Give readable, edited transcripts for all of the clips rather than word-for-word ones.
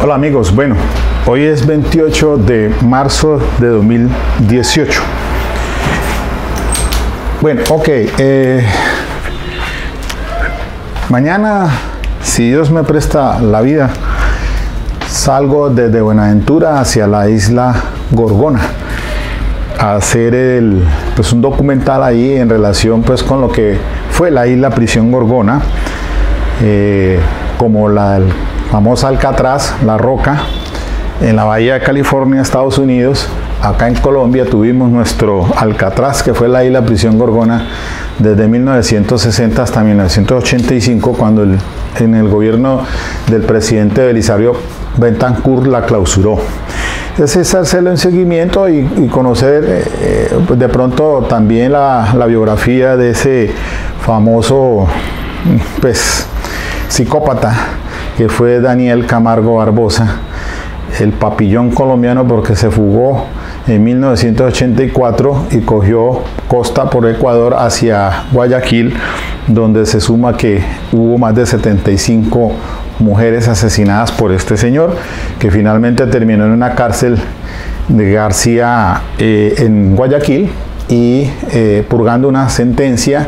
Hola amigos, bueno, hoy es 28 de marzo de 2018. Bueno, ok, mañana, si Dios me presta la vida, salgo desde Buenaventura hacia la isla Gorgona a hacer pues un documental ahí en relación pues con lo que fue la isla prisión Gorgona, como la famosa Alcatraz, La Roca, en la bahía de California, Estados Unidos. Acá en Colombia tuvimos nuestro Alcatraz, que fue la isla prisión Gorgona desde 1960 hasta 1985, cuando en el gobierno del presidente Belisario Betancur la clausuró. Es hacerle un seguimiento y conocer pues de pronto también la biografía de ese famoso pues psicópata que fue Daniel Camargo Barbosa, el papillón colombiano, porque se fugó en 1984 y cogió costa por Ecuador hacia Guayaquil, donde se suma que hubo más de 75 mujeres asesinadas por este señor, que finalmente terminó en una cárcel de García en Guayaquil y purgando una sentencia.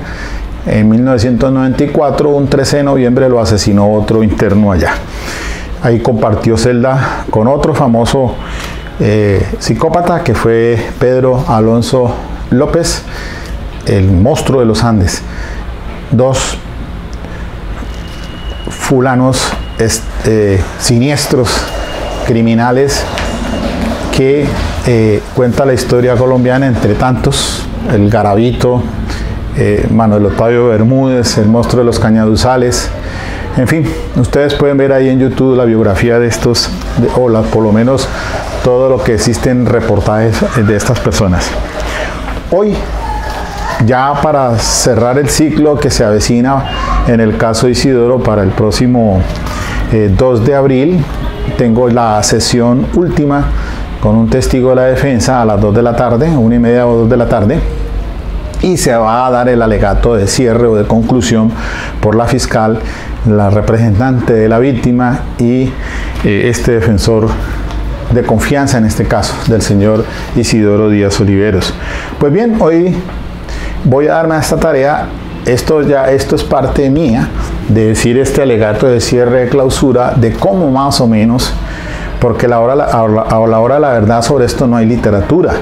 En 1994, un 13 de noviembre, lo asesinó otro interno allá. Ahí compartió celda con otro famoso psicópata, que fue Pedro Alonso López, el monstruo de los Andes. Dos fulanos siniestros, criminales, que cuenta la historia colombiana entre tantos: el Garavito, Manuel Octavio Bermúdez, el monstruo de los Cañaduzales. En fin, ustedes pueden ver ahí en YouTube la biografía de estos, por lo menos todo lo que existen reportajes de estas personas. Hoy, ya para cerrar el ciclo que se avecina en el caso Isidoro para el próximo 2 de abril, tengo la sesión última con un testigo de la defensa a las 2 de la tarde, 1:30 o 2 de la tarde. Y se va a dar el alegato de cierre o de conclusión por la fiscal, la representante de la víctima y este defensor de confianza, en este caso, del señor Isidoro Díaz Oliveros. Pues bien, hoy voy a darme a esta tarea. Esto es parte mía, de decir este alegato de cierre de clausura, de cómo más o menos, porque a la hora de la verdad sobre esto no hay literatura.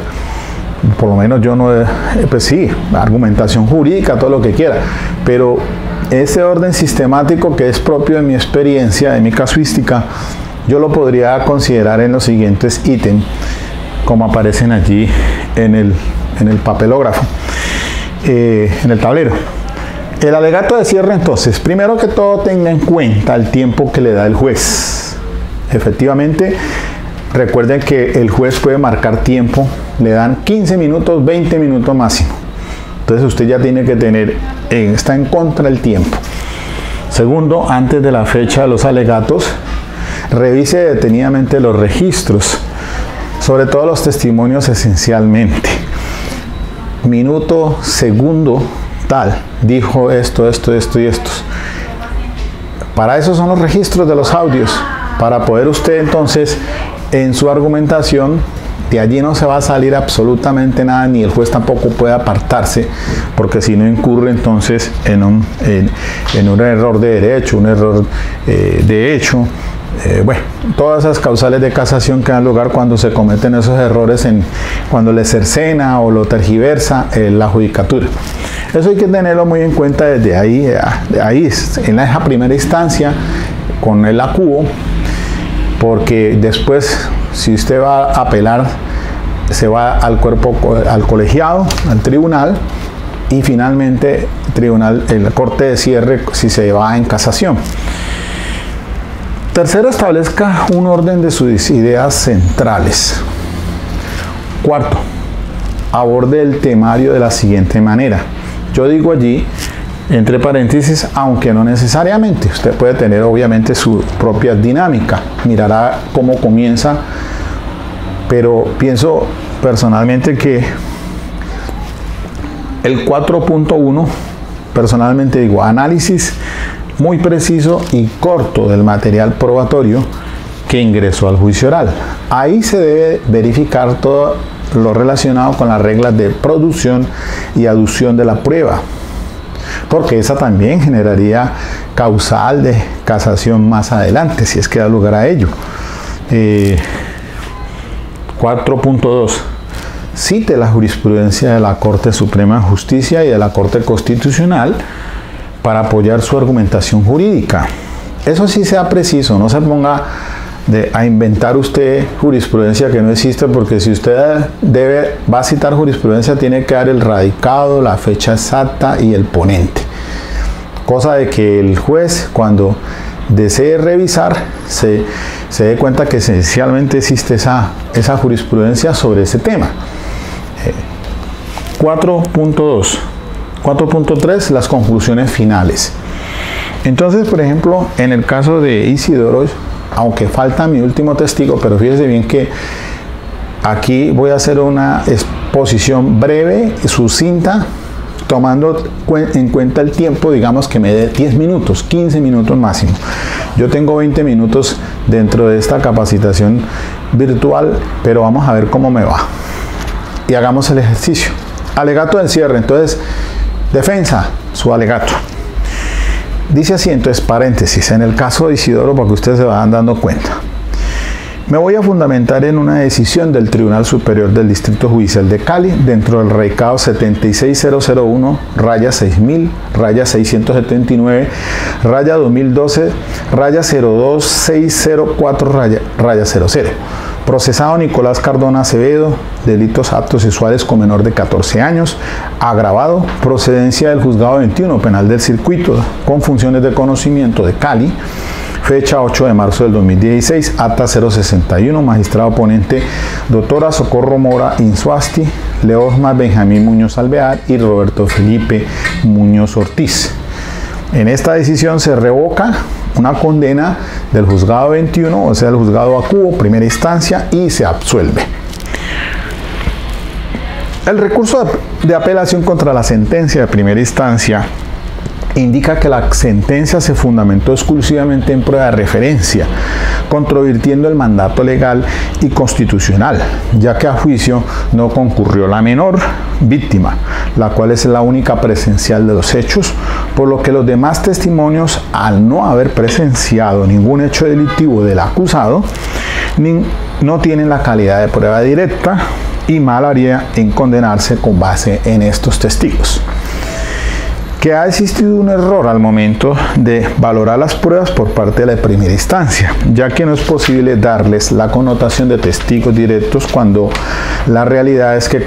Por lo menos yo no, pues sí, argumentación jurídica, todo lo que quiera, pero ese orden sistemático que es propio de mi experiencia, de mi casuística, yo lo podría considerar en los siguientes ítems, como aparecen allí en el papelógrafo, en el tablero. El alegato de cierre, entonces, primero que todo, tenga en cuenta el tiempo que le da el juez. Efectivamente, recuerden que el juez puede marcar tiempo, le dan 15 minutos, 20 minutos máximo. Entonces usted ya tiene que está en contra del tiempo. Segundo, antes de la fecha de los alegatos, revise detenidamente los registros, sobre todo los testimonios esencialmente. Minuto, segundo, tal, dijo esto y esto. Para eso son los registros de los audios, para poder usted entonces en su argumentación, de allí no se va a salir absolutamente nada, ni el juez tampoco puede apartarse, porque si no incurre entonces en un error de derecho, un error de hecho. Bueno, todas esas causales de casación que dan lugar cuando se cometen esos errores, cuando le cercena o lo tergiversa la judicatura. Eso hay que tenerlo muy en cuenta desde ahí, en esa primera instancia, con el acuo, porque después, si usted va a apelar, se va al colegiado, al tribunal, y finalmente la corte de cierre si se va en casación. Tercero, establezca un orden de sus ideas centrales. Cuarto, aborde el temario de la siguiente manera. Yo digo allí, entre paréntesis, aunque no necesariamente. Usted puede tener obviamente su propia dinámica, mirará cómo comienza, pero pienso personalmente que el 4.1, personalmente digo, análisis muy preciso y corto del material probatorio que ingresó al juicio oral. Ahí se debe verificar todo lo relacionado con las reglas de producción y aducción de la prueba, porque esa también generaría causal de casación más adelante, si es que da lugar a ello. 4.2. Cite la jurisprudencia de la Corte Suprema de Justicia y de la Corte Constitucional para apoyar su argumentación jurídica. Eso sí sea preciso, no se ponga a inventar usted jurisprudencia que no existe, porque si usted va a citar jurisprudencia tiene que dar el radicado, la fecha exacta y el ponente. Cosa de que el juez, cuando desee revisar, se dé cuenta que esencialmente existe esa jurisprudencia sobre ese tema. 4.2. 4.3. Las conclusiones finales. Entonces, por ejemplo, en el caso de Isidoro, aunque falta mi último testigo, pero fíjese bien que aquí voy a hacer una exposición breve, sucinta, tomando en cuenta el tiempo, digamos que me dé 10 minutos, 15 minutos máximo. Yo tengo 20 minutos dentro de esta capacitación virtual, pero vamos a ver cómo me va. Y hagamos el ejercicio. Alegato del cierre. Entonces, defensa, su alegato. Dice así, entonces, paréntesis, en el caso de Isidoro, para que ustedes se vayan dando cuenta. Me voy a fundamentar en una decisión del Tribunal Superior del Distrito Judicial de Cali, dentro del recado 76001, raya 6000, raya 679, raya 2012, raya 02604, raya 00. Procesado Nicolás Cardona Acevedo, delitos actos sexuales con menor de 14 años, agravado, procedencia del Juzgado 21 Penal del Circuito, con funciones de conocimiento de Cali, fecha 8 de marzo del 2016, acta 061, magistrado ponente, doctora Socorro Mora Insuasti, Leosmar Benjamín Muñoz Alvear y Roberto Felipe Muñoz Ortiz. En esta decisión se revoca una condena del juzgado 21, o sea, el juzgado acuo, primera instancia, y se absuelve. El recurso de apelación contra la sentencia de primera instancia indica que la sentencia se fundamentó exclusivamente en prueba de referencia, controvirtiendo el mandato legal y constitucional, ya que a juicio no concurrió la menor víctima, la cual es la única presencial de los hechos, por lo que los demás testimonios, al no haber presenciado ningún hecho delictivo del acusado, no tienen la calidad de prueba directa, y mal haría en condenarse con base en estos testigos. Que ha existido un error al momento de valorar las pruebas por parte de la primera instancia, ya que no es posible darles la connotación de testigos directos cuando la realidad es que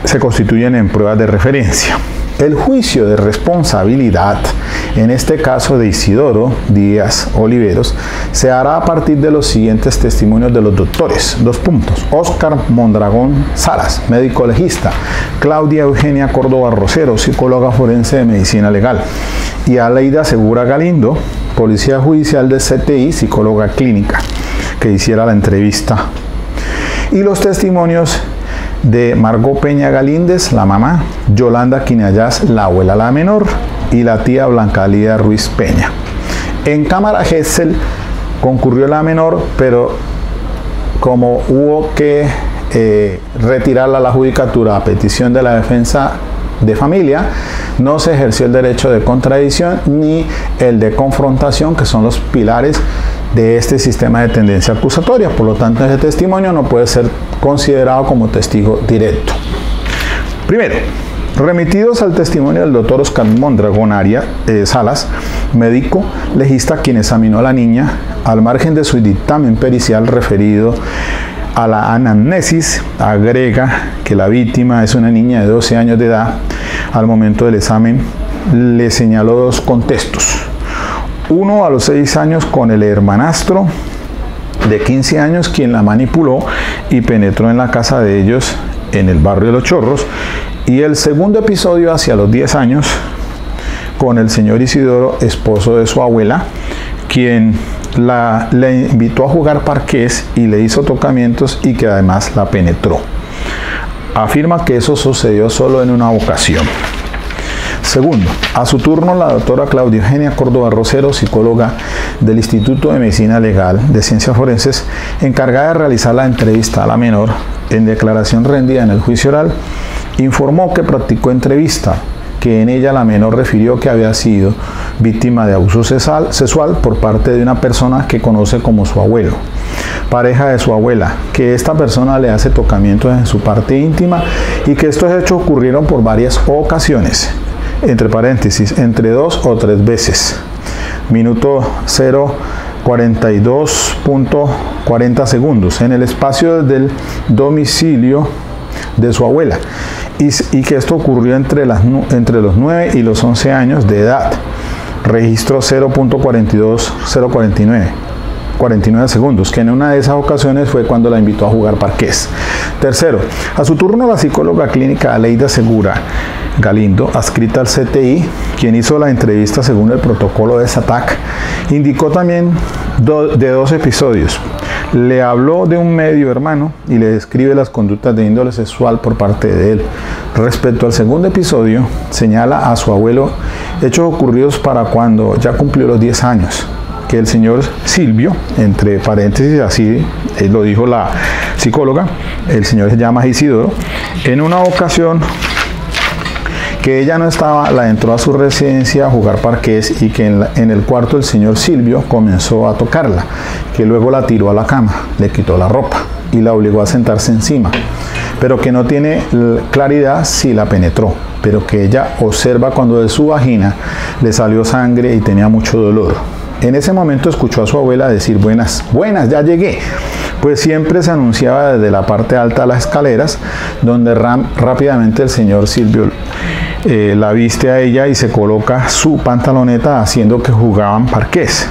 se constituyen en pruebas de referencia. El juicio de responsabilidad, en este caso de Isidoro Díaz Oliveros, se hará a partir de los siguientes testimonios de los doctores. 2 puntos. Óscar Mondragón Salas, médico legista. Claudia Eugenia Córdoba Rosero, psicóloga forense de medicina legal. Y Aleida Segura Galindo, policía judicial de CTI, psicóloga clínica, que hiciera la entrevista. Y los testimonios de Margot Peña Galíndez, la mamá, Yolanda Quinayas, la abuela la menor, y la tía Blanca Lida Ruiz Peña. En cámara Gesell concurrió la menor, pero como hubo que retirarla a la judicatura a petición de la defensa de familia, no se ejerció el derecho de contradicción ni el de confrontación, que son los pilares de este sistema de tendencia acusatoria. Por lo tanto, ese testimonio no puede ser considerado como testigo directo. Primero, remitidos al testimonio del doctor Óscar Mondragón Salas, médico legista, quien examinó a la niña, al margen de su dictamen pericial referido a la anamnesis, agrega que la víctima es una niña de 12 años de edad. Al momento del examen le señaló 2 contextos. Uno, a los 6 años con el hermanastro de 15 años, quien la manipuló y penetró en la casa de ellos en el barrio de Los Chorros. Y el segundo episodio, hacia los 10 años, con el señor Isidoro, esposo de su abuela, quien le invitó a jugar parqués y le hizo tocamientos y que además la penetró. Afirma que eso sucedió solo en una ocasión. Segundo, a su turno, la doctora Claudia Eugenia Córdoba Rosero, psicóloga del Instituto de Medicina Legal de Ciencias Forenses, encargada de realizar la entrevista a la menor, en declaración rendida en el juicio oral, informó que practicó entrevista, que en ella la menor refirió que había sido víctima de abuso sexual por parte de una persona que conoce como su abuelo, pareja de su abuela, que esta persona le hace tocamientos en su parte íntima y que estos hechos ocurrieron por varias ocasiones, entre paréntesis, entre 2 o 3 veces. Minuto 0:42.40 segundos, en el espacio del domicilio de su abuela, y que esto ocurrió entre los 9 y los 11 años de edad. Registro 0.42049 segundos, que en una de esas ocasiones fue cuando la invitó a jugar parqués. Tercero, a su turno, la psicóloga clínica Aleida Segura Galindo, adscrita al CTI, quien hizo la entrevista según el protocolo de SATAC, indicó también de 2 episodios. Le habló de un medio hermano y le describe las conductas de índole sexual por parte de él. Respecto al segundo episodio, señala a su abuelo hechos ocurridos para cuando ya cumplió los 10 años, que el señor Silvio, entre paréntesis, así lo dijo la psicóloga, el señor se llama Isidoro, en una ocasión que ella no estaba, la entró a su residencia a jugar parqués y que en el cuarto el señor Silvio comenzó a tocarla, que luego la tiró a la cama, le quitó la ropa y la obligó a sentarse encima, pero que no tiene claridad si la penetró, pero que ella observa cuando de su vagina le salió sangre y tenía mucho dolor. En ese momento escuchó a su abuela decir: buenas, ya llegué, pues siempre se anunciaba desde la parte alta de las escaleras, donde rápidamente el señor Silvio la viste a ella y se coloca su pantaloneta, haciendo que jugaban parqués.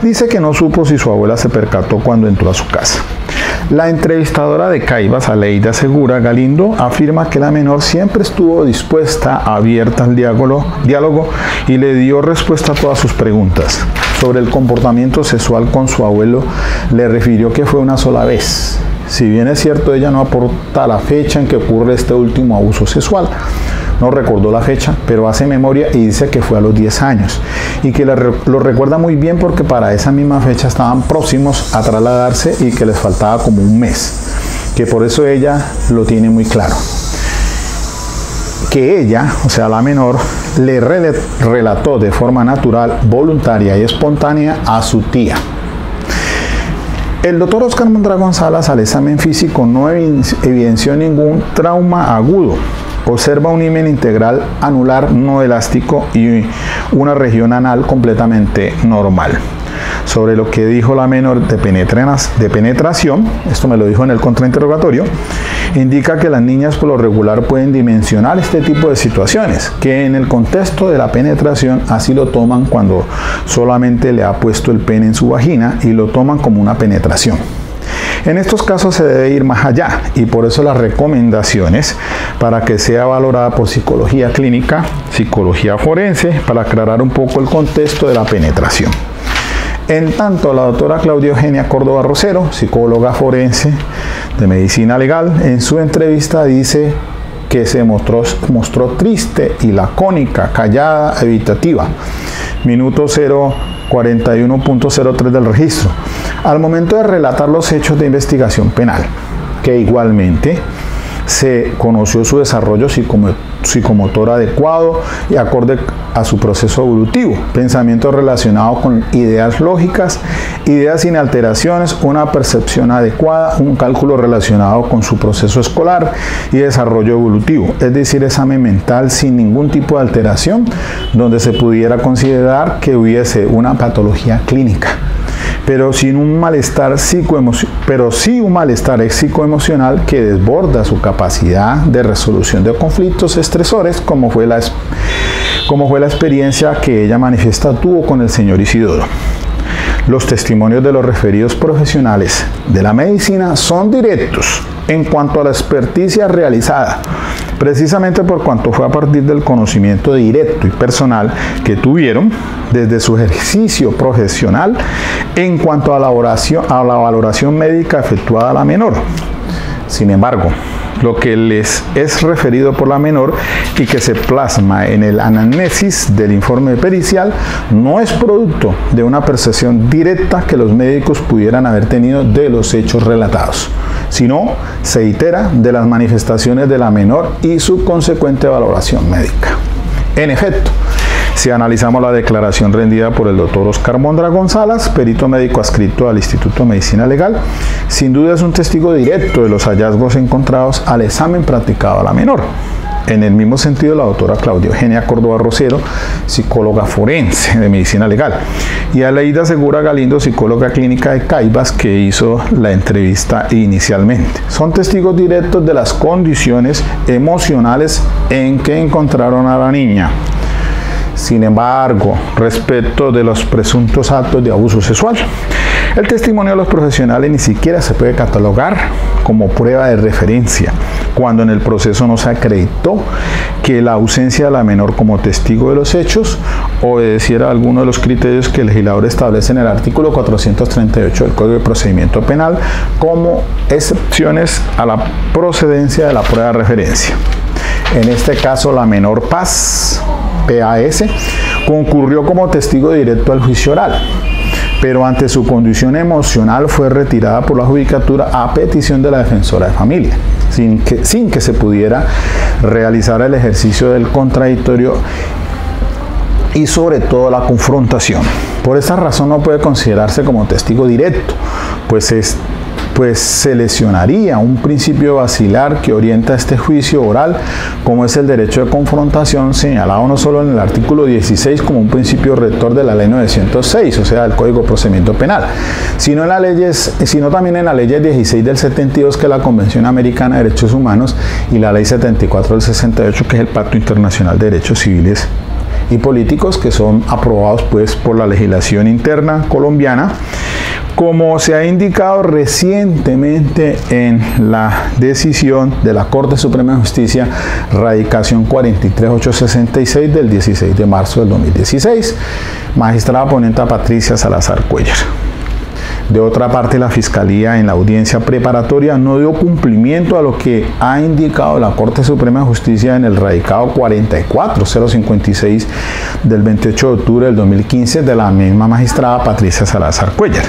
Dice que no supo si su abuela se percató cuando entró a su casa. La entrevistadora de Caibas, Aleida Segura Galindo, afirma que la menor siempre estuvo dispuesta, abierta al diálogo y le dio respuesta a todas sus preguntas. Sobre el comportamiento sexual con su abuelo, le refirió que fue una sola vez. Si bien es cierto, ella no aporta la fecha en que ocurre este último abuso sexual. No recordó la fecha, pero hace memoria y dice que fue a los 10 años y que lo recuerda muy bien porque para esa misma fecha estaban próximos a trasladarse y que les faltaba como un mes, que por eso ella lo tiene muy claro. Que ella, o sea la menor, le relató de forma natural, voluntaria y espontánea a su tía. El doctor Oscar Mondragón Salas, al examen físico, no evidenció ningún trauma agudo. Observa un himen integral anular no elástico y una región anal completamente normal. Sobre lo que dijo la menor de penetración, esto me lo dijo en el contrainterrogatorio, indica que las niñas por lo regular pueden dimensionar este tipo de situaciones, que en el contexto de la penetración así lo toman cuando solamente le ha puesto el pene en su vagina y lo toman como una penetración. En estos casos se debe ir más allá y por eso las recomendaciones para que sea valorada por psicología clínica, psicología forense, para aclarar un poco el contexto de la penetración. En tanto, la doctora Claudia Eugenia Córdoba Rosero, psicóloga forense de medicina legal, en su entrevista dice que se mostró triste y lacónica, callada, evitativa. Minuto 0:41.03 del registro, al momento de relatar los hechos de investigación penal, que igualmente se conoció su desarrollo psicomotor adecuado y acorde a su proceso evolutivo, pensamiento relacionado con ideas lógicas, ideas sin alteraciones, una percepción adecuada, un cálculo relacionado con su proceso escolar y desarrollo evolutivo, es decir, examen mental sin ningún tipo de alteración, donde se pudiera considerar que hubiese una patología clínica, pero sin un malestar un malestar psicoemocional que desborda su capacidad de resolución de conflictos estresores, como fue la experiencia que ella tuvo con el señor Isidoro. Los testimonios de los referidos profesionales de la medicina son directos en cuanto a la experticia realizada, precisamente por cuanto fue a partir del conocimiento directo y personal que tuvieron desde su ejercicio profesional en cuanto a la valoración médica efectuada a la menor. Sin embargo, lo que les es referido por la menor y que se plasma en el anamnesis del informe pericial no es producto de una percepción directa que los médicos pudieran haber tenido de los hechos relatados, sino se itera de las manifestaciones de la menor y su consecuente valoración médica. En efecto, si analizamos la declaración rendida por el doctor Oscar Mondragón Salas, perito médico adscrito al Instituto de Medicina Legal, sin duda es un testigo directo de los hallazgos encontrados al examen practicado a la menor. En el mismo sentido, la doctora Claudia Eugenia Córdoba Rosero, psicóloga forense de medicina legal, y Aleida Segura Galindo, psicóloga clínica de Caibas, que hizo la entrevista inicialmente. Son testigos directos de las condiciones emocionales en que encontraron a la niña. Sin embargo, respecto de los presuntos actos de abuso sexual, el testimonio de los profesionales ni siquiera se puede catalogar como prueba de referencia, cuando en el proceso no se acreditó que la ausencia de la menor como testigo de los hechos obedeciera a alguno de los criterios que el legislador establece en el artículo 438 del Código de Procedimiento Penal como excepciones a la procedencia de la prueba de referencia. En este caso, la menor PAS, concurrió como testigo directo al juicio oral, pero ante su condición emocional fue retirada por la judicatura a petición de la defensora de familia, sin que se pudiera realizar el ejercicio del contradictorio y sobre todo la confrontación. Por esta razón no puede considerarse como testigo directo, pues se lesionaría un principio basilar que orienta este juicio oral, como es el derecho de confrontación, señalado no solo en el artículo 16 como un principio rector de la ley 906, o sea, del Código de Procedimiento Penal, sino también en la ley 16 del 72, que es la Convención Americana de Derechos Humanos, y la ley 74 del 68, que es el Pacto Internacional de Derechos Civiles y Políticos, que son aprobados pues por la legislación interna colombiana, como se ha indicado recientemente en la decisión de la Corte Suprema de Justicia, radicación 43866 del 16 de marzo del 2016, magistrada ponente Patricia Salazar Cuellar. De otra parte, la Fiscalía en la audiencia preparatoria no dio cumplimiento a lo que ha indicado la Corte Suprema de Justicia en el radicado 44056 del 28 de octubre del 2015 de la misma magistrada Patricia Salazar Cuellar.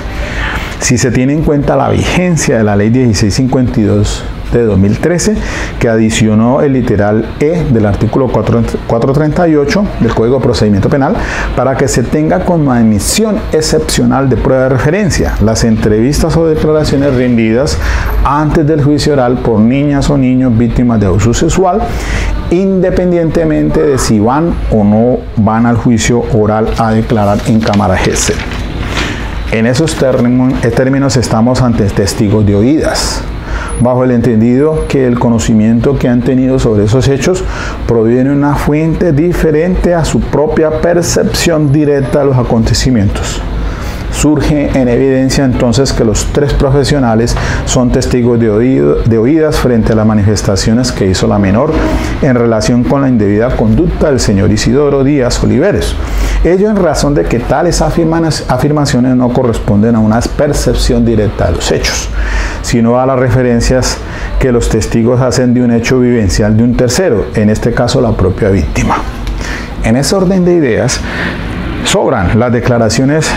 Si se tiene en cuenta la vigencia de la Ley 1652 de 2013, que adicionó el literal E del artículo 438 del Código de Procedimiento Penal para que se tenga como admisión excepcional de prueba de referencia las entrevistas o declaraciones rendidas antes del juicio oral por niñas o niños víctimas de abuso sexual, independientemente de si van o no van al juicio oral a declarar en cámara Gesell. En esos términos estamos ante testigos de oídas, bajo el entendido que el conocimiento que han tenido sobre esos hechos proviene de una fuente diferente a su propia percepción directa de los acontecimientos. Surge en evidencia entonces que los tres profesionales son testigos de oídas frente a las manifestaciones que hizo la menor en relación con la indebida conducta del señor Isidoro Díaz Oliveros. Ello en razón de que tales afirmaciones no corresponden a una percepción directa de los hechos, sino a las referencias que los testigos hacen de un hecho vivencial de un tercero, en este caso la propia víctima. En ese orden de ideas, sobran las declaraciones,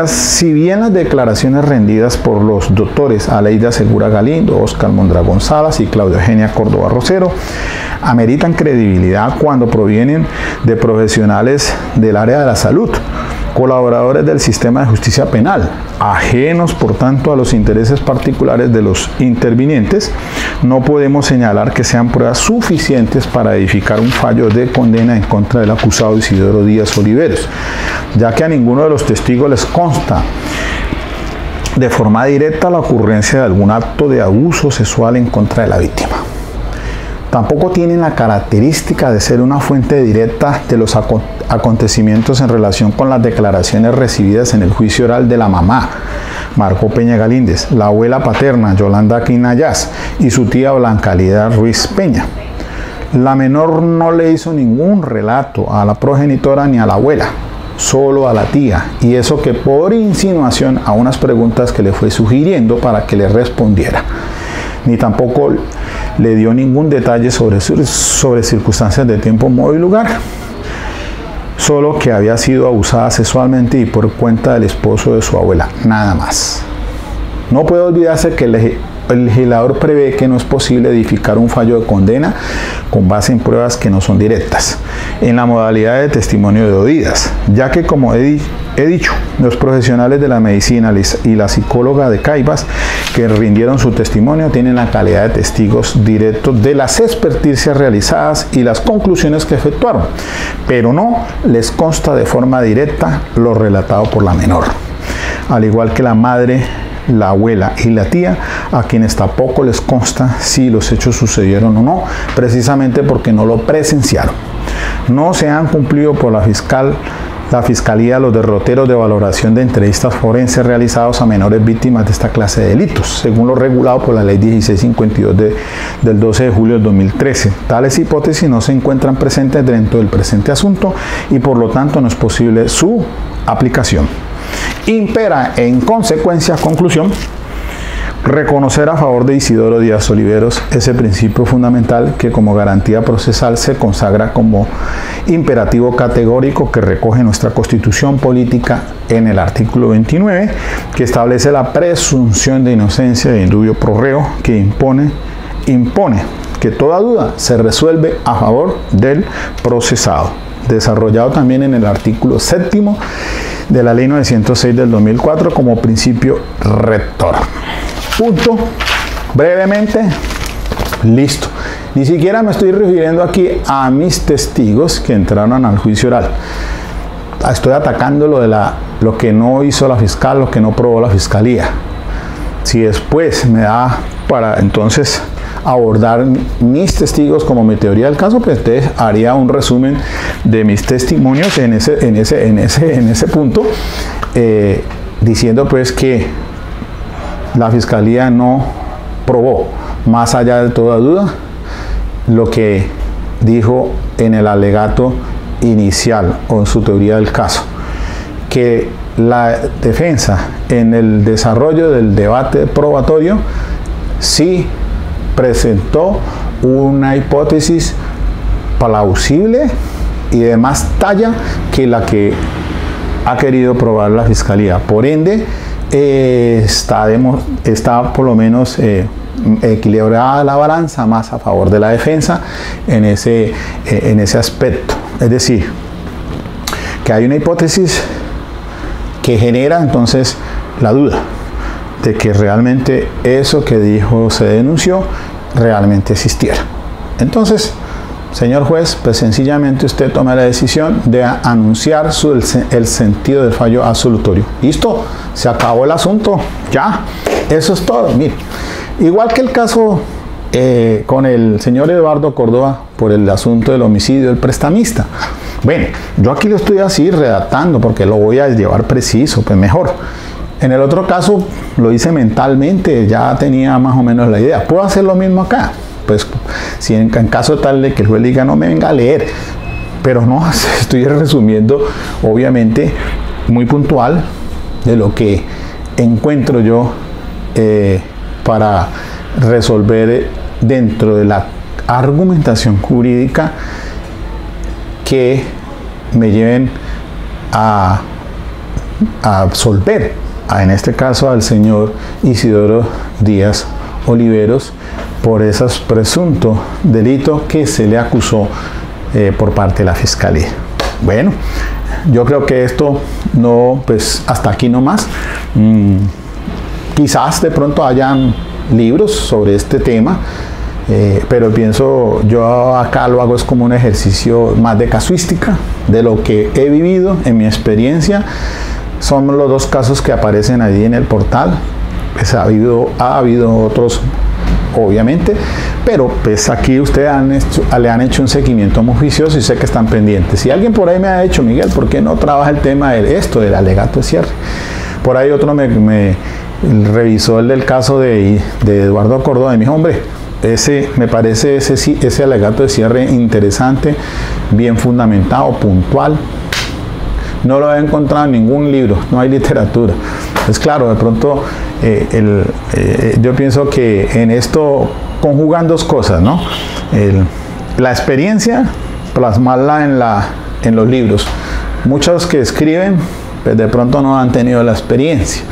si bien las declaraciones rendidas por los doctores Aleida Segura Galindo, Oscar Mondragón Salas y Claudia Eugenia Córdoba Rosero ameritan credibilidad cuando provienen de profesionales del área de la salud, colaboradores del sistema de justicia penal, ajenos por tanto a los intereses particulares de los intervinientes, no podemos señalar que sean pruebas suficientes para edificar un fallo de condena en contra del acusado Isidoro Díaz Oliveros, ya que a ninguno de los testigos les consta de forma directa la ocurrencia de algún acto de abuso sexual en contra de la víctima. Tampoco tienen la característica de ser una fuente directa de los acontecimientos en relación con las declaraciones recibidas en el juicio oral de la mamá, Marco Peña Galíndez, la abuela paterna, Yolanda Quinayas, y su tía Blanca Lida Ruiz Peña. La menor no le hizo ningún relato a la progenitora ni a la abuela, solo a la tía, y eso que por insinuación a unas preguntas que le fue sugiriendo para que le respondiera. Ni tampoco le dio ningún detalle sobre circunstancias de tiempo, modo y lugar, solo que había sido abusada sexualmente y por cuenta del esposo de su abuela, nada más. No puede olvidarse que el legislador prevé que no es posible edificar un fallo de condena con base en pruebas que no son directas, en la modalidad de testimonio de oídas, ya que, como he dicho, los profesionales de la medicina y la psicóloga de Caibas que rindieron su testimonio tienen la calidad de testigos directos de las experticias realizadas y las conclusiones que efectuaron, pero no les consta de forma directa lo relatado por la menor, al igual que la madre, la abuela y la tía, a quienes tampoco les consta si los hechos sucedieron o no, precisamente porque no lo presenciaron. No se han cumplido por la Fiscalía los derroteros de valoración de entrevistas forenses realizados a menores víctimas de esta clase de delitos, según lo regulado por la Ley 1652 del 12 de julio del 2013. Tales hipótesis no se encuentran presentes dentro del presente asunto y por lo tanto no es posible su aplicación. Impera en consecuencia, conclusión, reconocer a favor de Isidoro Díaz Oliveros ese principio fundamental que como garantía procesal se consagra como imperativo categórico que recoge nuestra Constitución política en el artículo 29, que establece la presunción de inocencia y indubio pro reo, que impone que toda duda se resuelve a favor del procesado, desarrollado también en el artículo 7º de la Ley 906 del 2004 como principio rector. Punto. Brevemente, listo. Ni siquiera me estoy refiriendo aquí a mis testigos que entraron al juicio oral. Estoy atacando lo que no hizo la fiscal, lo que no probó la fiscalía. Si después me da para entonces abordar mis testigos como mi teoría del caso, pues entonces haría un resumen de mis testimonios en ese punto, diciendo pues que la fiscalía no probó, más allá de toda duda, lo que dijo en el alegato inicial o en su teoría del caso, que la defensa en el desarrollo del debate probatorio sí presentó una hipótesis plausible y de más talla que la que ha querido probar la fiscalía. Por ende, está por lo menos equilibrada la balanza más a favor de la defensa en ese aspecto. Es decir, que hay una hipótesis que genera entonces la duda de que realmente eso que dijo se denunció realmente existiera. Entonces, señor juez, pues sencillamente usted toma la decisión de anunciar el sentido del fallo absolutorio. Listo, se acabó el asunto, ya, eso es todo. Mire, igual que el caso con el señor Eduardo Córdoba por el asunto del homicidio del prestamista. Bueno, yo aquí lo estoy así redactando porque lo voy a llevar preciso, pues mejor. En el otro caso lo hice mentalmente, ya tenía más o menos la idea. ¿Puedo hacer lo mismo acá? Pues si en caso tal de que el juez diga no me venga a leer, pero no, estoy resumiendo obviamente muy puntual de lo que encuentro yo para resolver dentro de la argumentación jurídica que me lleven a absolver en este caso al señor Isidoro Díaz Oliveros por esos presuntos delitos que se le acusó por parte de la fiscalía. Bueno, yo creo que esto no, pues hasta aquí nomás. Quizás de pronto hayan libros sobre este tema, pero pienso, yo acá lo hago es como un ejercicio más de casuística, de lo que he vivido en mi experiencia. Son los dos casos que aparecen allí en el portal. Pues ha habido otros, obviamente, pero pues aquí ustedes le han hecho un seguimiento muy juicioso y sé que están pendientes. Si alguien por ahí me ha dicho, Miguel, ¿por qué no trabaja el tema de esto, del alegato de cierre? Por ahí otro me revisó el del caso de Eduardo Córdoba y me dijo, hombre, me parece ese alegato de cierre interesante, bien fundamentado, puntual. no lo he encontrado en ningún libro, no hay literatura. Pues claro, de pronto yo pienso que en esto conjugan dos cosas, ¿no? La experiencia, plasmarla en los libros. Muchos que escriben, pues de pronto no han tenido la experiencia.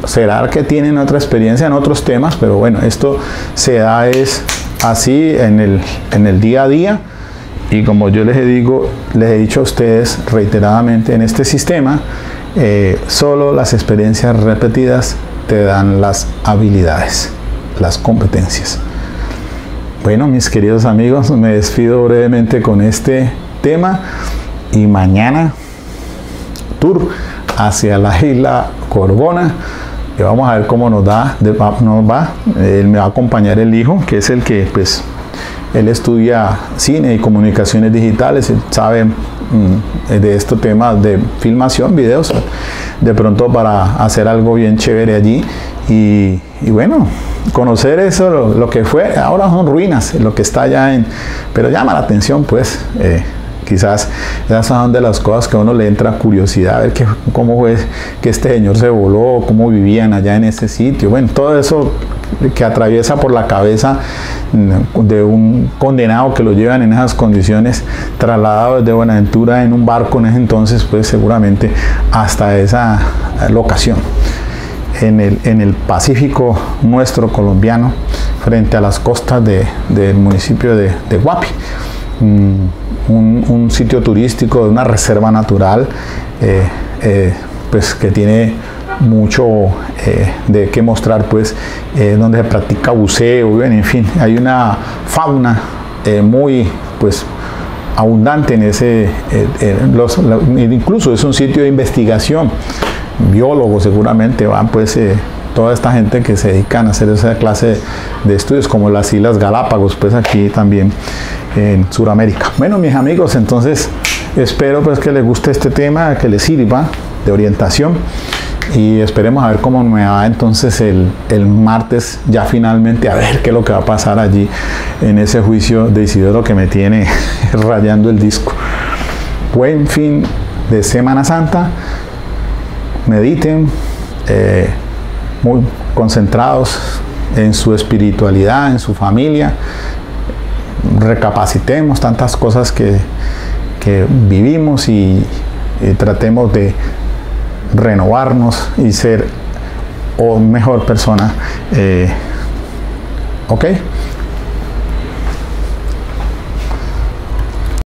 Será que tienen otra experiencia en otros temas, pero bueno, esto se da es así en el día a día. Y como yo les he dicho a ustedes reiteradamente, en este sistema, solo las experiencias repetidas te dan las habilidades, las competencias. Bueno, mis queridos amigos, me despido brevemente con este tema y mañana tour hacia la isla Gorgona. Y vamos a ver cómo nos va. Él me va a acompañar el hijo, que es el que pues él estudia cine y comunicaciones digitales, sabe de estos temas de filmación, videos, de pronto para hacer algo bien chévere allí y bueno, conocer eso, lo que fue, ahora son ruinas, lo que está allá pero llama la atención pues, quizás esas son de las cosas que a uno le entra curiosidad, a ver cómo fue que este señor se voló, cómo vivían allá en ese sitio, bueno, todo eso que atraviesa por la cabeza de un condenado que lo llevan en esas condiciones, trasladado desde Buenaventura en un barco en ese entonces, pues seguramente hasta esa locación en el Pacífico nuestro colombiano, frente a las costas del municipio de Guapi. Un sitio turístico de una reserva natural pues que tiene mucho de qué mostrar, pues donde se practica buceo, en fin, hay una fauna muy pues abundante en ese, incluso es un sitio de investigación, biólogos seguramente van pues toda esta gente que se dedican a hacer esa clase de estudios, como las Islas Galápagos, pues aquí también en Sudamérica. Bueno, mis amigos, entonces espero pues que les guste este tema, que les sirva de orientación y esperemos a ver cómo me va entonces el martes ya finalmente, a ver qué es lo que va a pasar allí en ese juicio de Isidoro que me tiene rayando el disco. Buen fin de Semana Santa, mediten, muy concentrados en su espiritualidad, en su familia, recapacitemos tantas cosas que vivimos y tratemos de renovarnos y ser mejor persona. Ok,